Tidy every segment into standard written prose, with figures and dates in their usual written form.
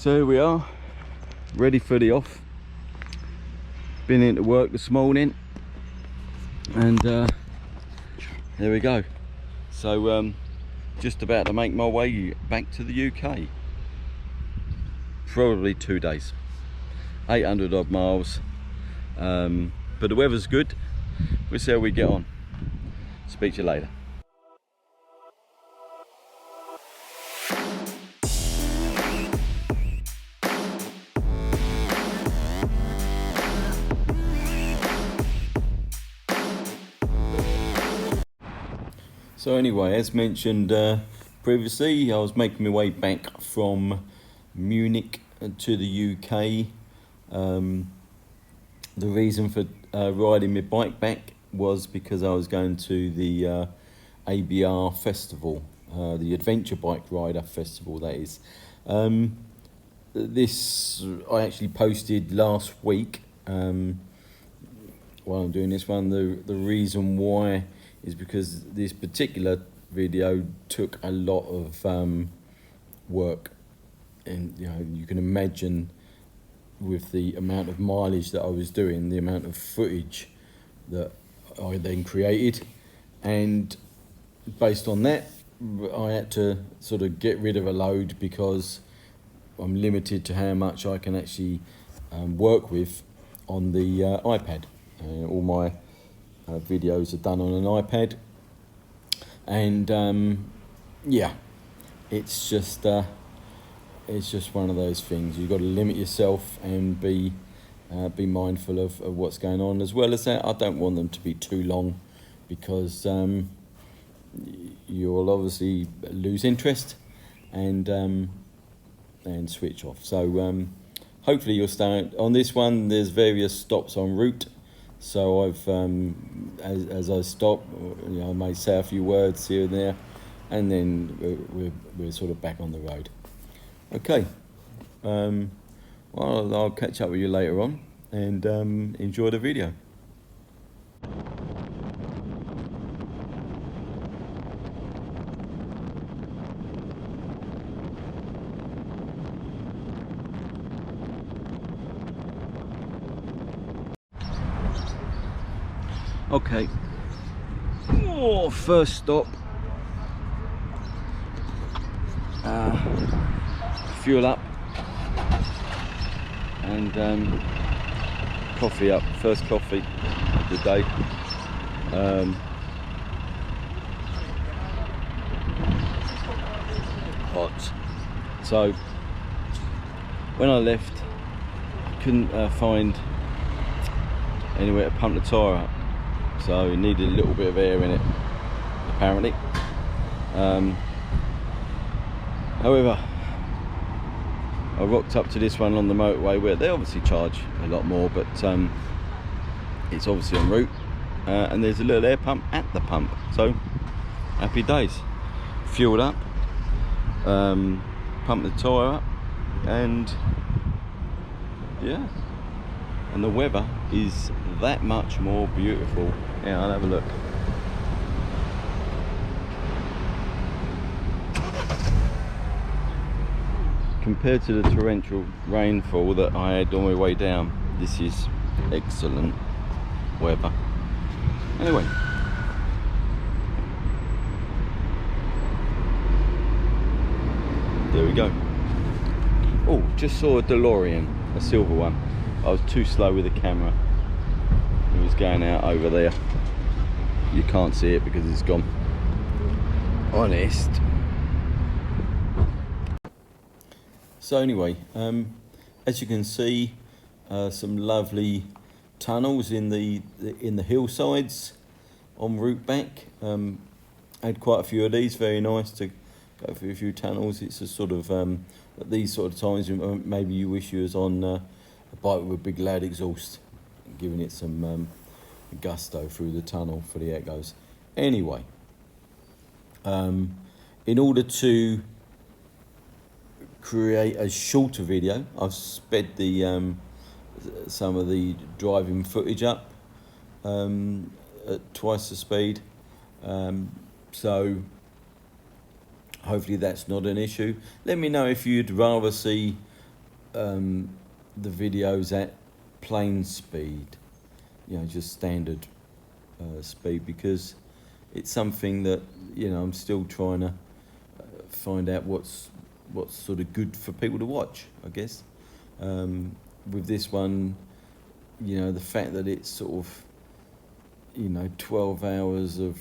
So here we are, ready for the off. Been into work this morning, and there we go. So just about to make my way back to the UK. Probably 2 days, 800 odd miles, but the weather's good. We'll see how we get on. Speak to you later. So anyway, as mentioned previously, I was making my way back from Munich to the UK. The reason for riding my bike back was because I was going to the ABR festival, the Adventure Bike Rider Festival, that is. This I actually posted last week. While I'm doing this one, the reason why is because this particular video took a lot of work, and you can imagine with the amount of mileage that I was doing, the amount of footage that I then created, and based on that I had to sort of get rid of a load because I'm limited to how much I can actually work with on the iPad. All my videos are done on an iPad, and yeah, it's just one of those things. You've got to limit yourself and be mindful of what's going on. As well as that, I don't want them to be too long, because you'll obviously lose interest and switch off. So hopefully you'll start on this one. There's various stops en route. So I've, as I stop, I may say a few words here and there, and then we're sort of back on the road. Okay. Well, I'll catch up with you later on, and enjoy the video. Okay, first stop, fuel up and coffee up, first coffee of the day. Hot. So when I left, I couldn't find anywhere to pump the tyre up. So it needed a little bit of air in it, apparently. However, I rocked up to this one on the motorway, where they obviously charge a lot more, but it's obviously en route, and there's a little air pump at the pump. So happy days. Fueled up, pumped the tyre up, and yeah. And the weather is that much more beautiful. Yeah, I'll have a look. Compared to the torrential rainfall that I had on my way down, this is excellent weather. Anyway, there we go. Oh, just saw a DeLorean, a silver one. I was too slow with the camera. It was going out over there. You can't see it because it's gone. Honest. So anyway, as you can see, some lovely tunnels in the hillsides en route back. I had quite a few of these. Very nice to go through a few tunnels. It's a sort of at these sort of times, maybe you wish you was on a bike with a big loud exhaust, giving it some gusto through the tunnel for the echoes. Anyway, in order to create a shorter video, I've sped the some of the driving footage up at twice the speed, so hopefully that's not an issue. Let me know if you'd rather see the videos at plain speed, you know, just standard speed, because it's something that, you know, I'm still trying to find out what's sort of good for people to watch, I guess. With this one, you know, the fact that it's sort of, you know, 12 hours of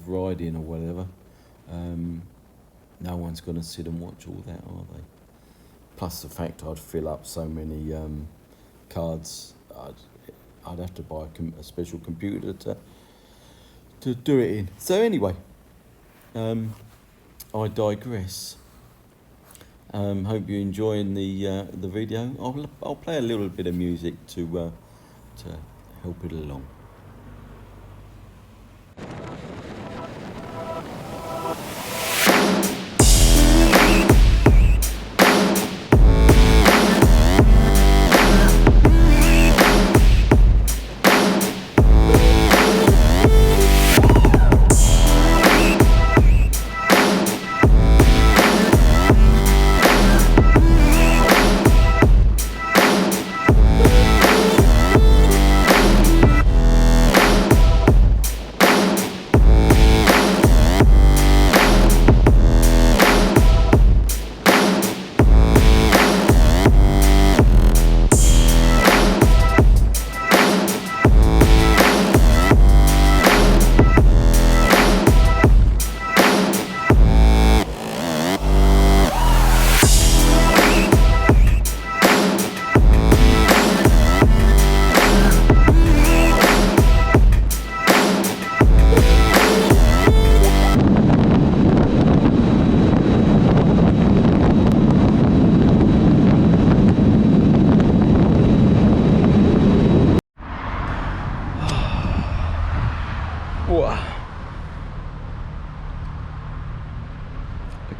riding or whatever, no one's going to sit and watch all that, are they? Plus the fact I'd fill up so many cards, I'd have to buy a special computer to do it in. So anyway, I digress. Hope you're enjoying the video. I'll play a little bit of music to help it along.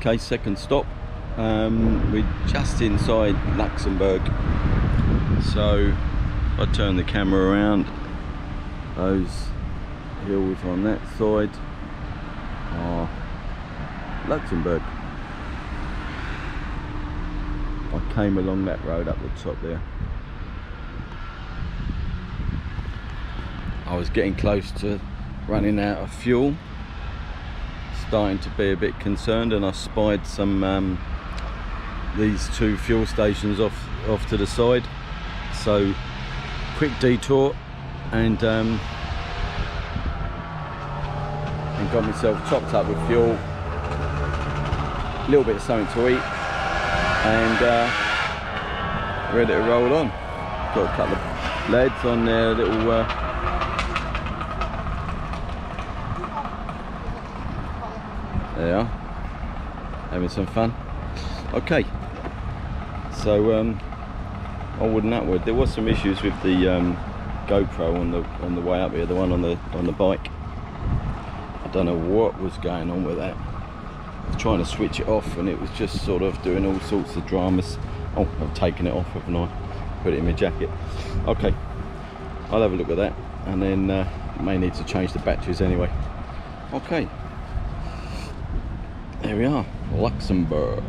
Okay, second stop. We're just inside Luxembourg, so if I turn the camera around, those hills on that side are Luxembourg. I came along that road up the top there. I was getting close to running out of fuel, starting to be a bit concerned, and I spied some these two fuel stations off to the side. So quick detour and got myself topped up with fuel, a little bit of something to eat, and ready to roll on. Got a couple of lads on their little they are having some fun. Okay, so onward and upward. There was some issues with the GoPro on the way up here, the one on the bike. I don't know what was going on with that. I was trying to switch it off and it was just sort of doing all sorts of dramas. Oh, I've taken it off, haven't I? Put it in my jacket. Okay, I'll have a look at that, and then may need to change the batteries anyway. Okay, there we are, Luxembourg.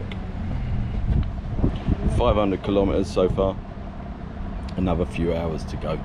500 kilometers so far, another few hours to go.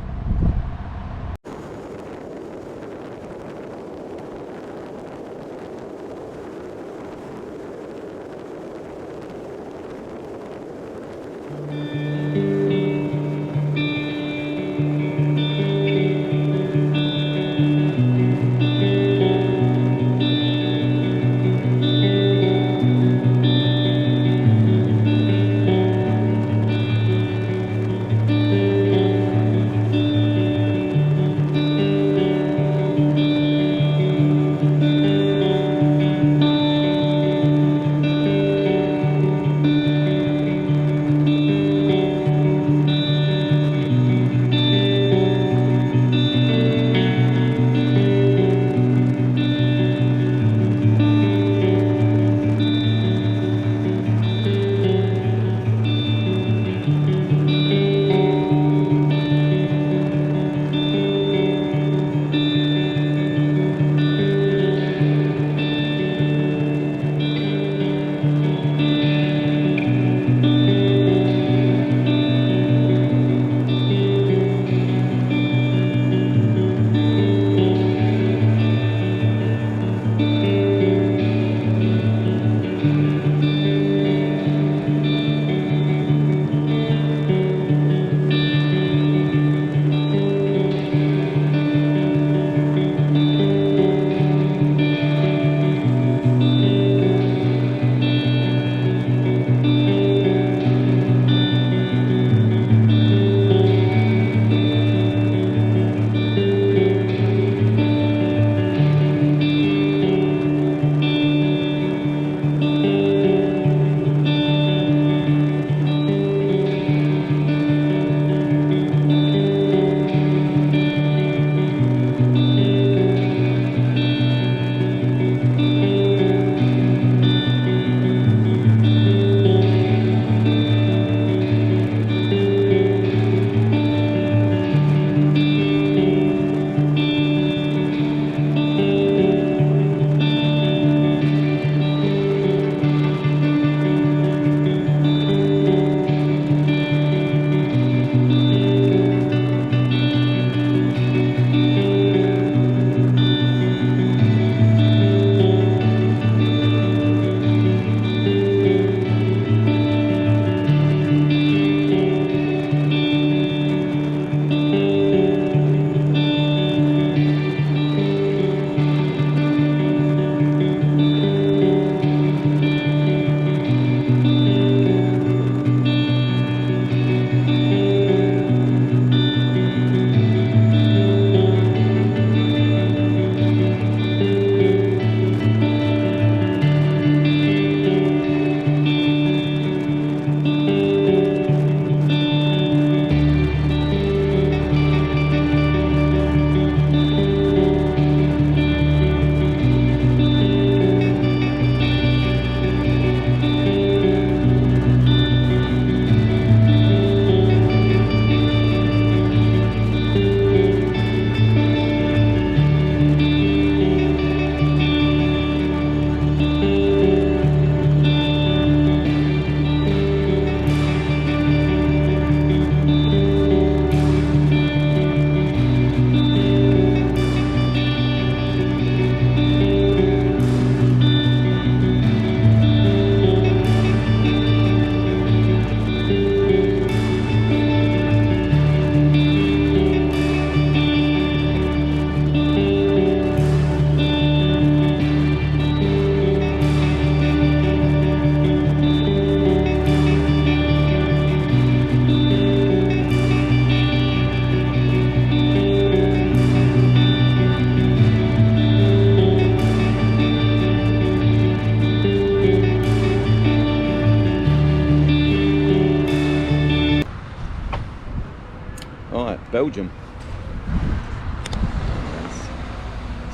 Belgium.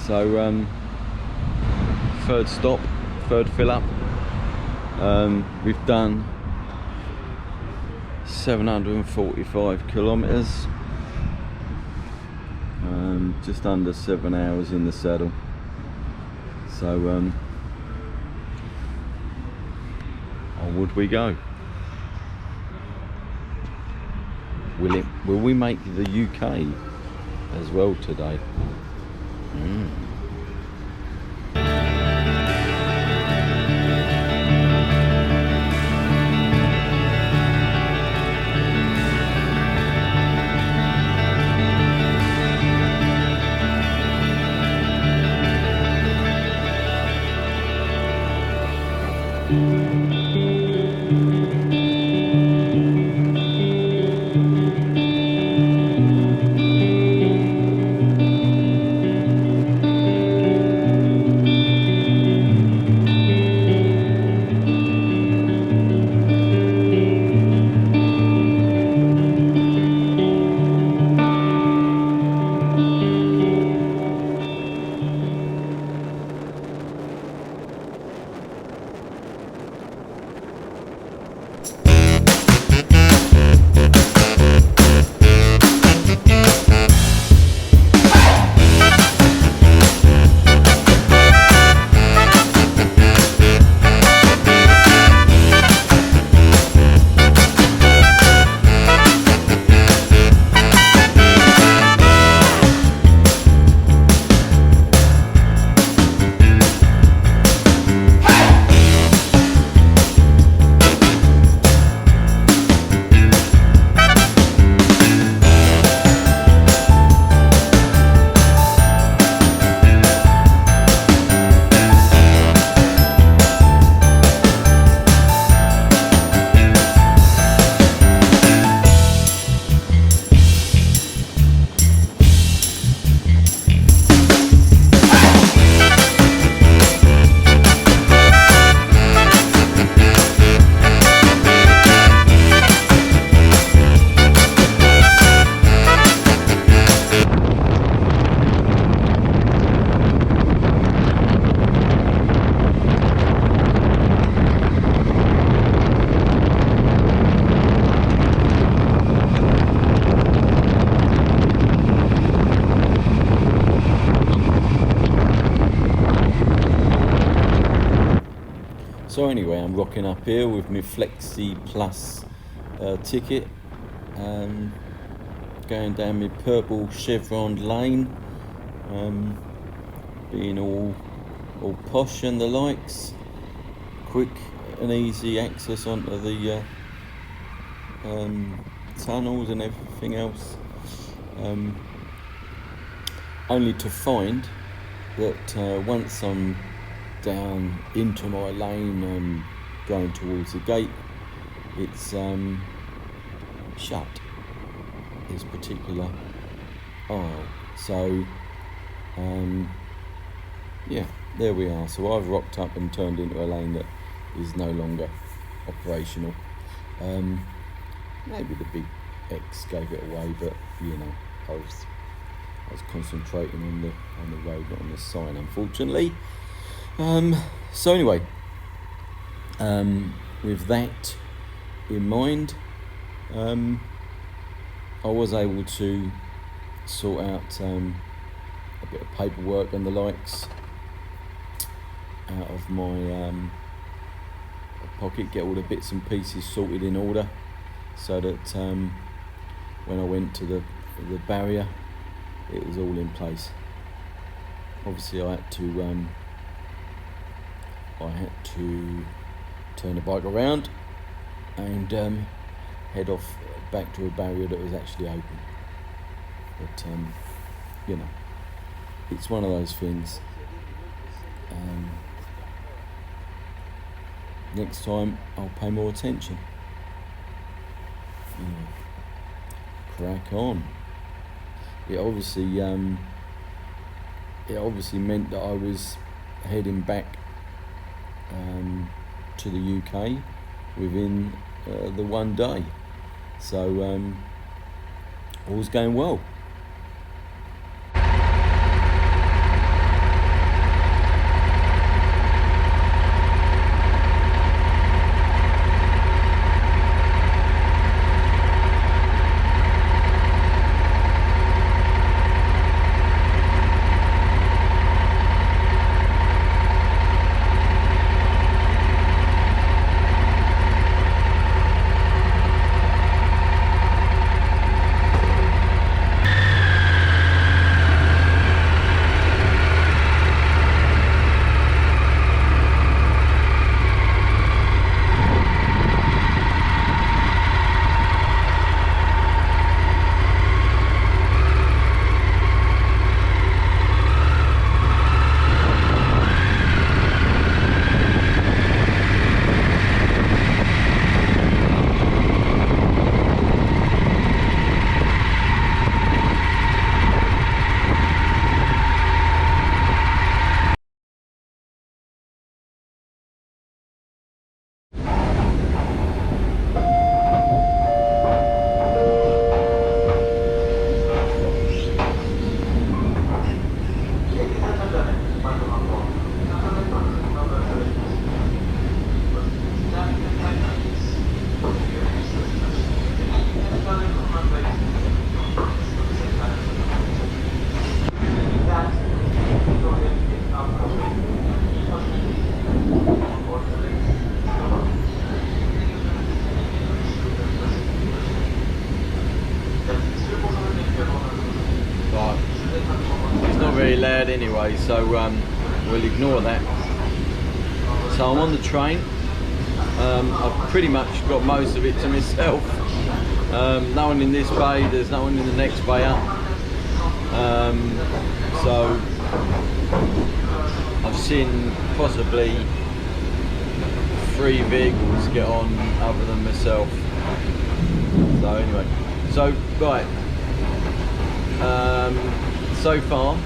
So third stop, third fill up. We've done 745 kilometers, just under 7 hours in the saddle. So onward we go. Will we make the UK as well today? So anyway, I'm rocking up here with my Flexi Plus ticket, going down my purple chevron lane, being all posh and the likes, quick and easy access onto the tunnels and everything else, only to find that once I'm down into my lane and going towards the gate, it's shut, this particular aisle. So yeah, there we are. So I've rocked up and turned into a lane that is no longer operational. Maybe the big X gave it away, but you know, I was concentrating on the road, not on the sign, unfortunately. So anyway, with that in mind, I was able to sort out a bit of paperwork and the likes out of my pocket, get all the bits and pieces sorted in order, so that when I went to the barrier, it was all in place. Obviously I had to turn the bike around and head off back to a barrier that was actually open. But you know, it's one of those things. Next time I'll pay more attention. Crack on. It obviously meant that I was heading back to the UK within the one day. So all's going well. Very loud anyway, so we'll ignore that. So I'm on the train. I've pretty much got most of it to myself. No one in this bay, there's no one in the next bay up. So I've seen possibly 3 vehicles get on other than myself. So anyway, so right, so far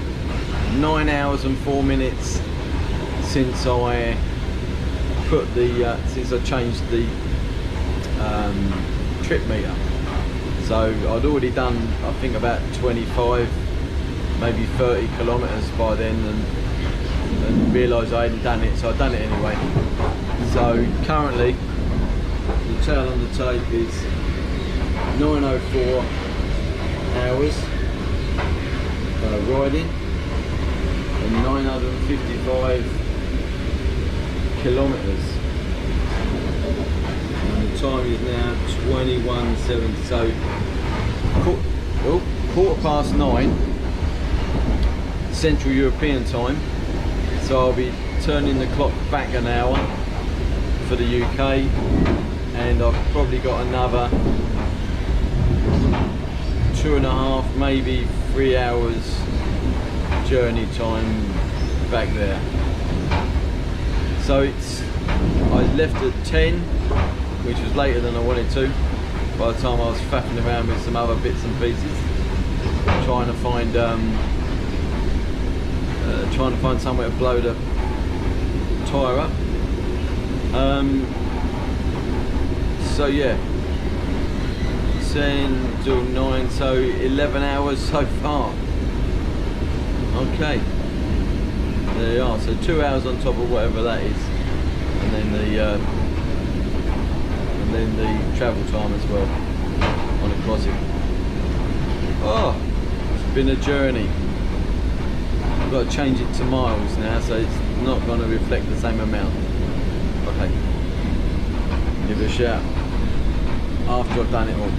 9 hours and 4 minutes since I put the since I changed the trip meter. So I'd already done, I think, about 25, maybe 30 kilometers by then, and realised I hadn't done it, so I'd done it anyway. So currently the tail on the tape is 9:04 hours riding, and 955 kilometers, and the time is now 21:70. So quarter past 9 Central European time. So I'll be turning the clock back an hour for the UK, and I've probably got another 2.5, maybe 3 hours journey time back there. So I left at 10, which was later than I wanted to, by the time I was faffing around with some other bits and pieces, trying to find somewhere to blow the tyre up. So yeah, 10 till 9, so 11 hours so far. Okay, there you are. So 2 hours on top of whatever that is, and then the travel time as well on a crossing. Oh, it's been a journey. I've got to change it to miles now, so it's not going to reflect the same amount. Okay, give it a shout after I've done it all.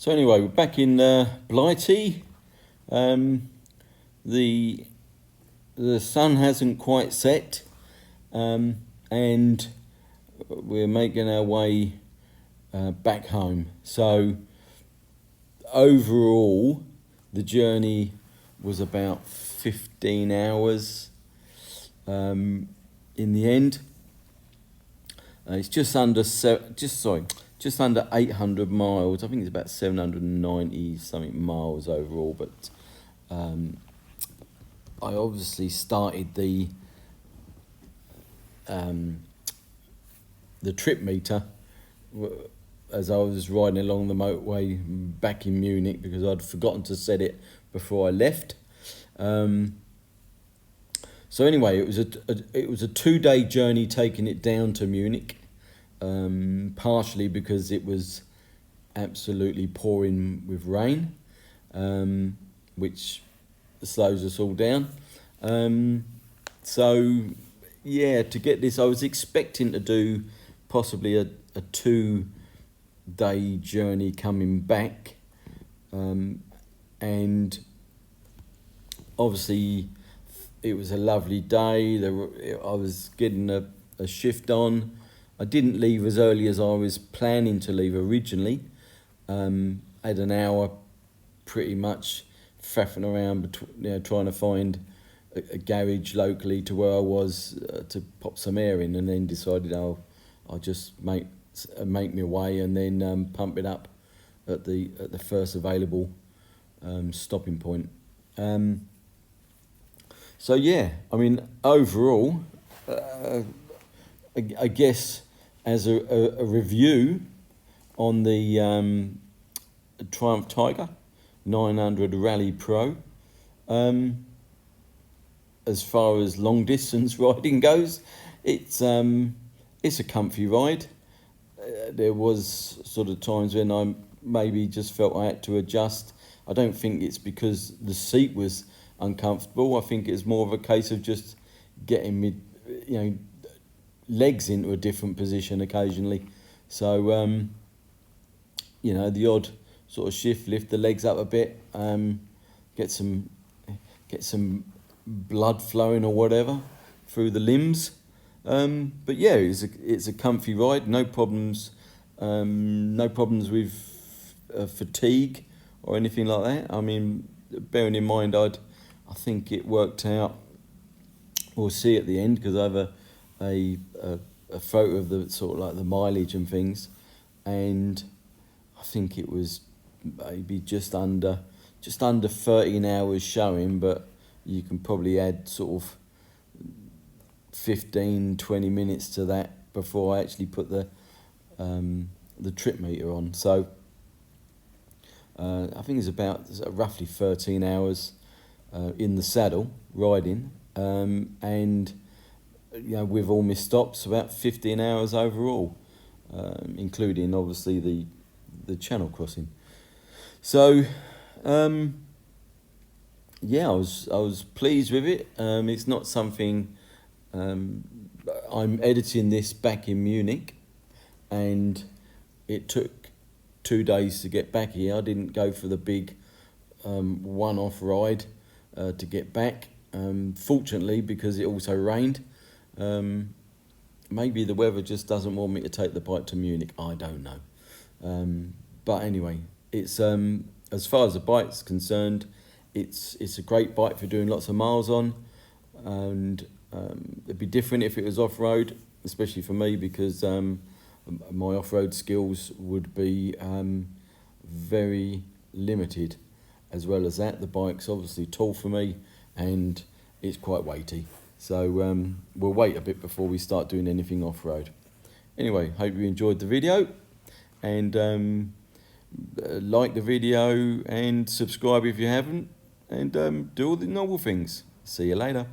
So anyway, we're back in Blighty. The sun hasn't quite set, and we're making our way back home. So overall, the journey was about 15 hours. In the end, it's just under 800 miles. I think it's about 790 something miles overall. But I obviously started the trip meter as I was riding along the motorway back in Munich, because I'd forgotten to set it before I left. So anyway, it was a 2-day journey taking it down to Munich, partially because it was absolutely pouring with rain, which slows us all down. So yeah, to get this, I was expecting to do possibly a 2-day journey coming back, and obviously it was a lovely day. I was getting a shift on. I didn't leave as early as I was planning to leave originally. I had an hour pretty much faffing around, trying to find a garage locally to where I was to pop some air in, and then decided I'll just make my way and then pump it up at the first available stopping point. So yeah, I mean, overall, I guess as a review on the Triumph Tiger 900 Rally Pro, as far as long distance riding goes, it's a comfy ride. There was sort of times when I maybe just felt I had to adjust. I don't think it's because the seat was uncomfortable. I think it's more of a case of just getting me, legs into a different position occasionally. So, the odd sort of shift, lift the legs up a bit, get some blood flowing or whatever through the limbs. But yeah, it's a comfy ride. No problems with fatigue or anything like that. I mean, bearing in mind, I think it worked out. We'll see at the end, because I have a photo of the sort of like the mileage and things, and I think it was maybe just under 13 hours showing, but you can probably add sort of 15-20 minutes to that before I actually put the trip meter on. So I think it's about roughly 13 hours in the saddle riding, and with all my stops, about 15 hours overall, including obviously the channel crossing. So yeah, I was pleased with it. It's not something. I'm editing this back in Munich, and it took 2 days to get back here. I didn't go for the big one-off ride to get back, fortunately, because it also rained. Maybe the weather just doesn't want me to take the bike to Munich. I don't know. But anyway, it's as far as the bike's concerned, it's a great bike for doing lots of miles on, and it'd be different if it was off-road, especially for me, because my off-road skills would be very limited. As well as that, the bike's obviously tall for me, and it's quite weighty. So we'll wait a bit before we start doing anything off-road. Anyway, hope you enjoyed the video, and like the video and subscribe if you haven't, and do all the normal things. See you later.